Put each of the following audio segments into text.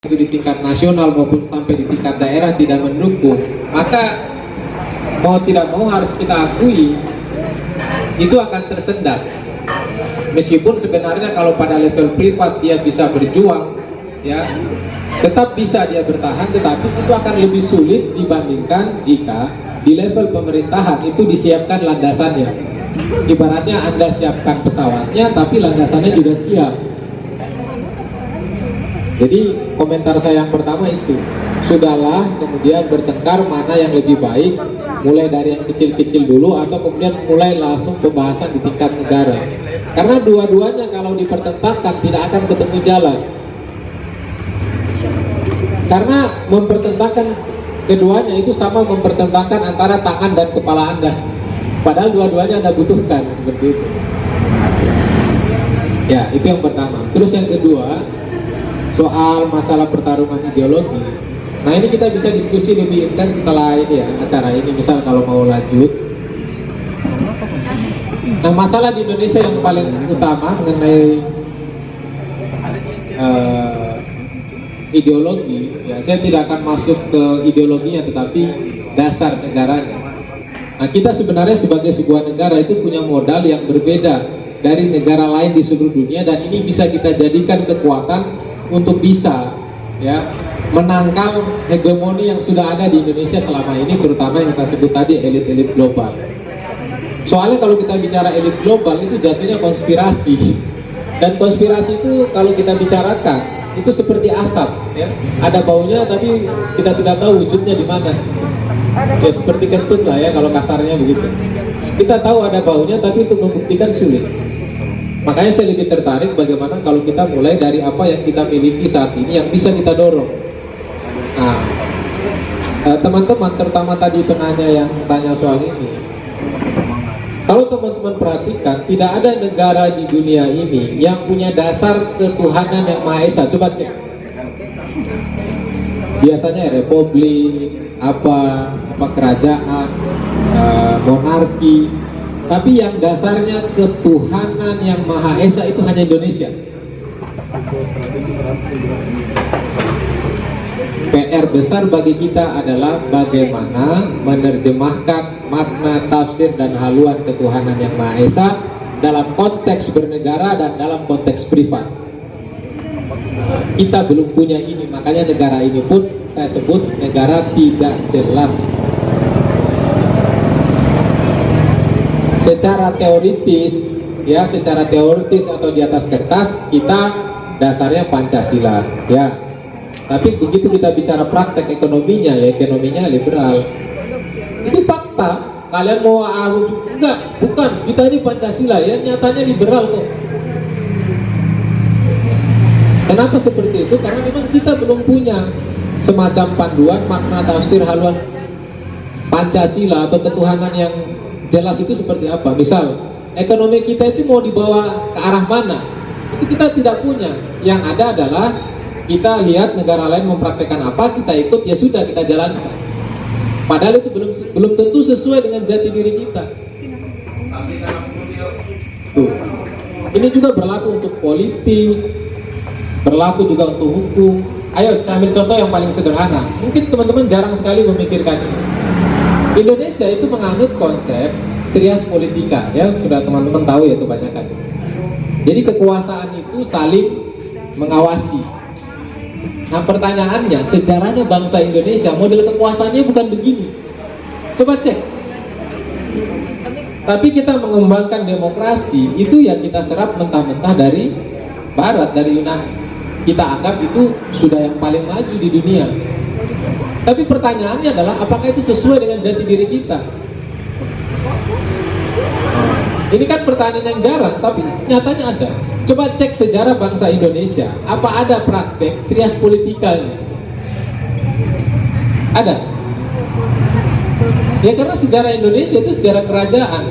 itu di tingkat nasional maupun sampai di tingkat daerah tidak mendukung, maka mau tidak mau harus kita akui itu akan tersendat. Meskipun sebenarnya kalau pada level privat dia bisa berjuang, ya tetap bisa dia bertahan, tetapi itu akan lebih sulit dibandingkan jika di level pemerintahan itu disiapkan landasannya. Ibaratnya Anda siapkan pesawatnya, tapi landasannya juga siap. Jadi komentar saya yang pertama itu, sudahlah kemudian bertengkar mana yang lebih baik, mulai dari yang kecil-kecil dulu atau kemudian mulai langsung pembahasan di tingkat negara. Karena dua-duanya kalau dipertentangkan tidak akan ketemu jalan. Karena mempertentangkan keduanya itu sama mempertentangkan antara tangan dan kepala Anda. Padahal dua-duanya Anda butuhkan, seperti itu. Ya, itu yang pertama. Terus yang kedua, soal masalah pertarungan ideologi. Nah, ini kita bisa diskusi lebih intens setelah ini ya, acara ini, misal kalau mau lanjut. Nah, masalah di Indonesia yang paling utama mengenai ideologi, ya saya tidak akan masuk ke ideologinya, tetapi dasar negaranya. Nah, kita sebenarnya sebagai sebuah negara itu punya modal yang berbeda dari negara lain di seluruh dunia, dan ini bisa kita jadikan kekuatan untuk bisa ya menangkal hegemoni yang sudah ada di Indonesia selama ini, terutama yang kita sebut tadi elit-elit global. Soalnya kalau kita bicara elit global itu jatuhnya konspirasi, dan konspirasi itu kalau kita bicarakan itu seperti asap, ya ada baunya tapi kita tidak tahu wujudnya di mana. Ya seperti kentut lah ya kalau kasarnya begitu. Kita tahu ada baunya tapi untuk membuktikan sulit. Makanya saya lebih tertarik bagaimana kalau kita mulai dari apa yang kita miliki saat ini yang bisa kita dorong. Nah, teman-teman, terutama tadi penanya yang tanya soal ini, kalau teman-teman perhatikan, tidak ada negara di dunia ini yang punya dasar ketuhanan yang Maha Esa. Coba cek. Biasanya republik, apa kerajaan, monarki. Tapi yang dasarnya ketuhanan yang Maha Esa itu hanya Indonesia. PR besar bagi kita adalah bagaimana menerjemahkan makna, tafsir, dan haluan ketuhanan yang Maha Esa dalam konteks bernegara dan dalam konteks privat. Kita belum punya ini, makanya negara ini pun saya sebut negara tidak jelas. Secara teoritis, ya secara teoritis atau di atas kertas kita dasarnya Pancasila, ya. Tapi begitu kita bicara praktek ekonominya, ya ekonominya liberal. Itu fakta. Kalian mau enggak, bukan, kita ini Pancasila, ya nyatanya liberal kok. Kenapa seperti itu? Karena memang kita belum punya semacam panduan makna, tafsir, haluan Pancasila atau ketuhanan yang jelas itu seperti apa. Misal ekonomi kita itu mau dibawa ke arah mana, itu kita tidak punya. Yang ada adalah kita lihat negara lain mempraktekkan apa, kita ikut, ya sudah kita jalankan. Padahal itu belum tentu sesuai dengan jati diri kita. Tuh. Ini juga berlaku untuk politik, berlaku juga untuk hukum. Ayo saya ambil contoh yang paling sederhana. Mungkin teman-teman jarang sekali memikirkan ini. Indonesia itu menganut konsep trias politika, ya sudah teman-teman tahu ya kebanyakan. Jadi kekuasaan itu saling mengawasi. Nah pertanyaannya, sejarahnya bangsa Indonesia model kekuasaannya bukan begini. Coba cek. Tapi kita mengembangkan demokrasi itu yang kita serap mentah-mentah dari Barat, dari Yunani. Kita anggap itu sudah yang paling maju di dunia. Tapi pertanyaannya adalah apakah itu sesuai dengan jati diri kita? Ini kan pertanyaan yang jarang, tapi nyatanya ada. Coba cek sejarah bangsa Indonesia. Apa ada praktek trias politika ini? Ada? Ya karena sejarah Indonesia itu sejarah kerajaan.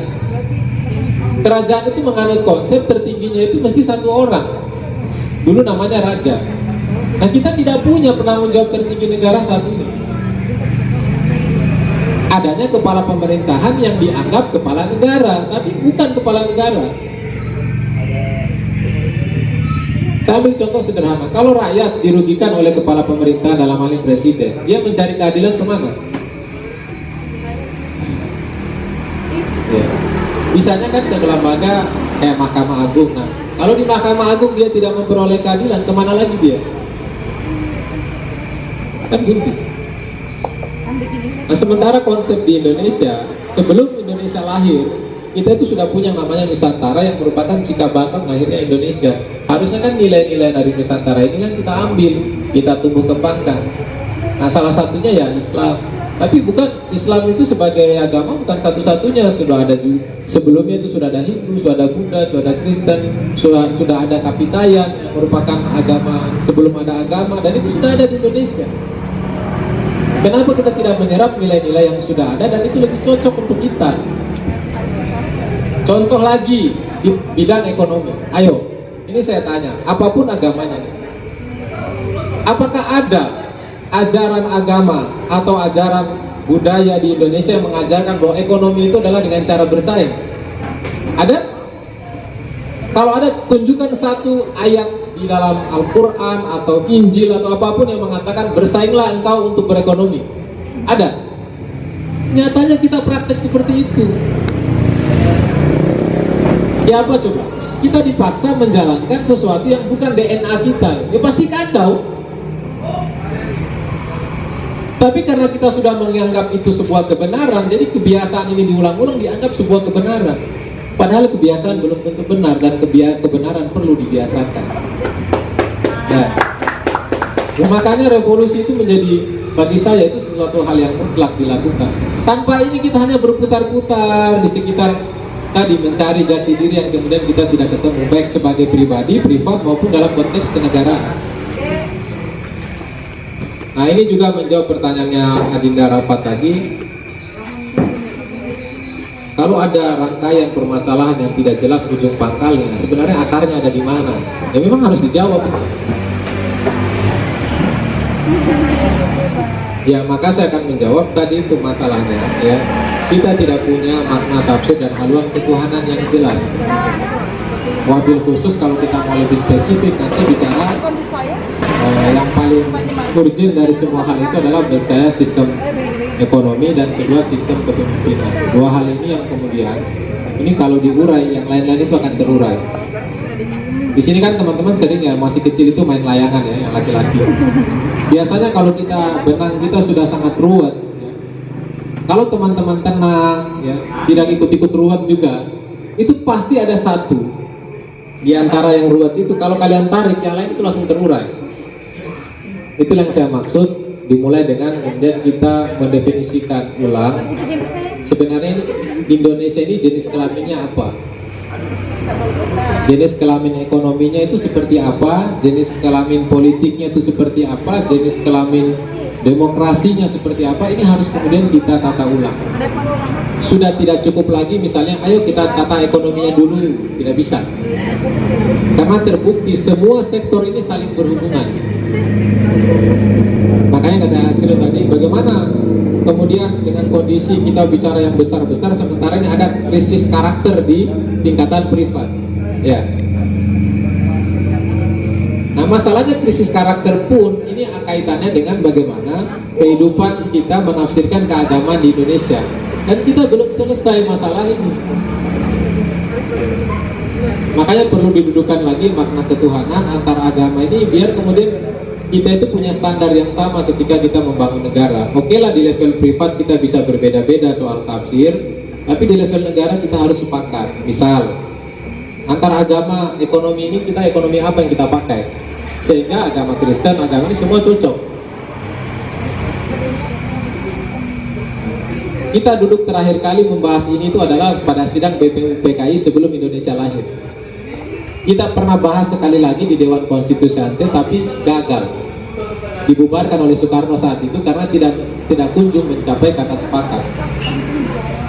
Kerajaan itu menganut konsep tertingginya itu mesti satu orang. Dulu namanya raja. Nah kita tidak punya penanggung jawab tertinggi negara saat ini. Adanya kepala pemerintahan yang dianggap kepala negara, tapi bukan kepala negara. Saya ambil contoh sederhana, kalau rakyat dirugikan oleh kepala pemerintah dalam hal ini presiden, dia mencari keadilan kemana? Ya. Bisanya kan ke lembaga kayak Mahkamah Agung. Nah, kalau di Mahkamah Agung dia tidak memperoleh keadilan, kemana lagi dia? Kan buntu. Nah, sementara konsep di Indonesia, sebelum Indonesia lahir, kita itu sudah punya namanya Nusantara yang merupakan cikal bakal lahirnya Indonesia. Harusnya kan nilai-nilai dari Nusantara ini yang kita ambil, kita tumbuh kembangkan. Nah, salah satunya ya Islam. Tapi bukan Islam itu sebagai agama bukan satu-satunya, sudah ada sebelumnya itu sudah ada Hindu, sudah ada Buddha, sudah ada Kristen, sudah ada Kapitayan yang merupakan agama sebelum ada agama, dan itu sudah ada di Indonesia. Kenapa kita tidak menyerap nilai-nilai yang sudah ada dan itu lebih cocok untuk kita? Contoh lagi di bidang ekonomi. Ayo, ini saya tanya, apapun agamanya, apakah ada ajaran agama atau ajaran budaya di Indonesia yang mengajarkan bahwa ekonomi itu adalah dengan cara bersaing? Ada? Kalau ada, tunjukkan satu ayat di dalam Al-Quran atau Injil atau apapun yang mengatakan bersainglah engkau untuk berekonomi. Ada? Nyatanya kita praktek seperti itu. Ya apa coba? Kita dipaksa menjalankan sesuatu yang bukan DNA kita. Ya pasti kacau. Tapi karena kita sudah menganggap itu sebuah kebenaran, jadi kebiasaan ini diulang-ulang dianggap sebuah kebenaran. Padahal kebiasaan belum tentu benar dan kebenaran perlu dibiasakan. Nah, makanya revolusi itu menjadi, bagi saya itu sesuatu hal yang mutlak dilakukan. Tanpa ini kita hanya berputar-putar di sekitar tadi, mencari jati diri yang kemudian kita tidak ketemu, baik sebagai pribadi, privat maupun dalam konteks kenegaraan. Nah, ini juga menjawab pertanyaannya Adinda Rafat tadi. Kalau ada rangkaian permasalahan yang tidak jelas ujung pangkalnya, sebenarnya akarnya ada di mana? Ya memang harus dijawab. Ya, maka saya akan menjawab tadi itu masalahnya, ya. Kita tidak punya makna tafsir dan haluan ketuhanan yang jelas. Wabil khusus kalau kita mau lebih spesifik nanti bicara yang paling urgent dari semua hal itu adalah percaya sistem ekonomi dan kedua sistem kepemimpinan. Dua hal ini yang kemudian ini kalau diurai, yang lain-lain itu akan terurai. Di sini kan teman-teman sering ya, masih kecil itu main layangan ya, yang laki-laki. Biasanya kalau kita benang kita sudah sangat ruwet. Ya. Kalau teman-teman tenang, ya, tidak ikut-ikut ruwet juga, itu pasti ada satu di antara yang ruwet itu. Kalau kalian tarik, yang lain itu langsung terurai. Itu yang saya maksud. Dimulai dengan kemudian kita mendefinisikan ulang sebenarnya Indonesia ini jenis kelaminnya apa, jenis kelamin ekonominya itu seperti apa, jenis kelamin politiknya itu seperti apa, jenis kelamin demokrasinya seperti apa. Ini harus kemudian kita tata ulang. Sudah tidak cukup lagi misalnya ayo kita tata ekonominya dulu, tidak bisa, karena terbukti semua sektor ini saling berhubungan. Makanya kata Hasil tadi, bagaimana kemudian dengan kondisi kita bicara yang besar-besar sementara ini ada krisis karakter di tingkatan privat, ya. Nah, masalahnya krisis karakter pun ini kaitannya dengan bagaimana kehidupan kita menafsirkan keagamaan di Indonesia, dan kita belum selesai masalah ini. Makanya perlu didudukkan lagi makna ketuhanan antar agama ini biar kemudian kita itu punya standar yang sama ketika kita membangun negara. Oke lah di level privat kita bisa berbeda-beda soal tafsir, tapi di level negara kita harus sepakat. Misal antar agama ekonomi ini, kita ekonomi apa yang kita pakai, sehingga agama Kristen, agama ini semua cocok. Kita duduk terakhir kali membahas ini itu adalah pada sidang BPUPKI sebelum Indonesia lahir. Kita pernah bahas sekali lagi di Dewan Konstitusiante, tapi gagal, dibubarkan oleh Soekarno saat itu karena tidak kunjung mencapai kata sepakat.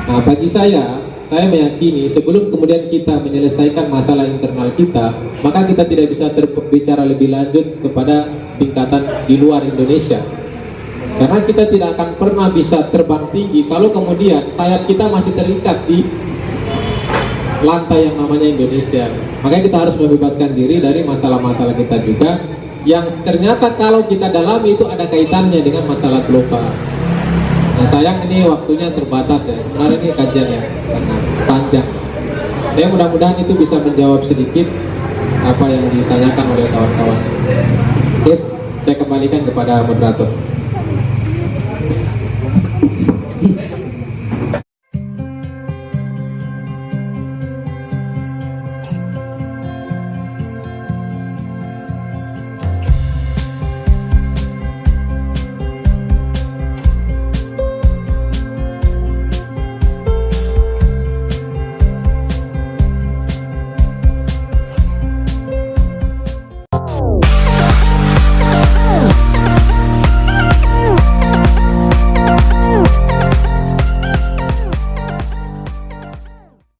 Nah, bagi saya meyakini sebelum kemudian kita menyelesaikan masalah internal kita, maka kita tidak bisa berbicara lebih lanjut kepada tingkatan di luar Indonesia, karena kita tidak akan pernah bisa terbang tinggi kalau kemudian sayap kita masih terikat di lantai yang namanya Indonesia. Makanya kita harus membebaskan diri dari masalah-masalah kita juga yang ternyata kalau kita dalami itu ada kaitannya dengan masalah global. Nah sayang ini waktunya terbatas ya, sebenarnya ini kajian yang sangat panjang. Saya mudah-mudahan itu bisa menjawab sedikit apa yang ditanyakan oleh kawan-kawan. Oke, saya kembalikan kepada moderator.